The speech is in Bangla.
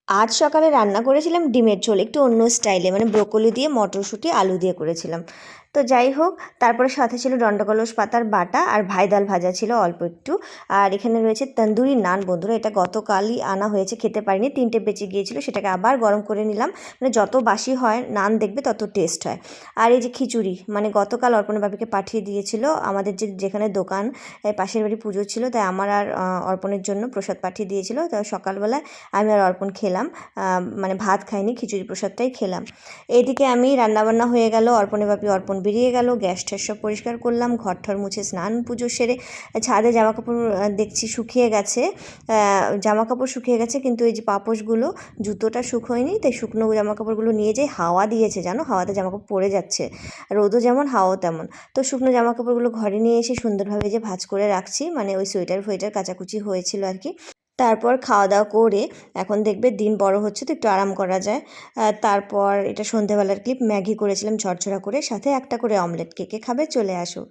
আজ সকালে রান্না করেছিলাম ডিমের ঝোল, একটু অন্য স্টাইলে, মানে ব্রোকলি দিয়ে মটরশুঁটি আলু দিয়ে করেছিলাম। তো যাই হোক, তারপরে সাথে ছিল দণ্ডকলস পাতার বাটা আর ভাইদাল ভাজা ছিল অল্প একটু। আর এখানে রয়েছে তন্দুরি নান। বন্ধুরা, এটা গতকালই আনা হয়েছে, খেতে পারিনি, 3টে বেঁচে গিয়েছিল, সেটাকে আবার গরম করে নিলাম। মানে যত বাসি হয় নান দেখবে তত টেস্ট হয়। আর এই যে খিচুড়ি, মানে গতকাল অর্পণা ভাবিকে পাঠিয়ে দিয়েছিল আমাদের যেখানে দোকান, পাশের বাড়ি পুজো ছিল, তাই আমার আর অর্পণের জন্য প্রসাদ পাঠিয়ে দিয়েছিল। তো সকালবেলায় আমি আর অর্পণ খেলাম, মানে ভাত খাইনি, খিচুড়ি প্রসাদটাই খেলাম। এদিকে আমি রান্নাবান্না হয়ে গেল, অর্পণের বাপি অর্পণ বেরিয়ে গেল, গ্যাস ট্যাস সব পরিষ্কার করলাম, ঘর ঠর মুছে স্নান পুজো সেরে ছাদে জামাকাপড় দেখছি শুকিয়ে গেছে। জামাকাপড় শুকিয়ে গেছে, কিন্তু এই যে পাপোশগুলো, জুতোটা শুকোয়নি, তাই শুকনো জামাকাপড়গুলো নিয়ে যাই। হাওয়া দিয়েছে জানো, হাওয়াতে জামাকাপড় পড়ে যাচ্ছে, রোদও যেমন হাওয়াও তেমন। তো শুকনো জামাকাপড়গুলো ঘরে নিয়ে এসে সুন্দরভাবে যে ভাঁজ করে রাখছি, মানে ওই সোয়েটার ফোয়েটার কাচাকুচি হয়েছিল আর কি। তারপর খাওয়া দাওয়া করে এখন দেখবে দিন বড় হচ্ছে তো একটু আরাম করা যায়। তারপর এটা সন্ধেবেলার ক্লিপ, ম্যাগি করেছিলাম ঝরঝরা করে, সাথে একটা করে অমলেট। কে কে খাবে চলে আসো।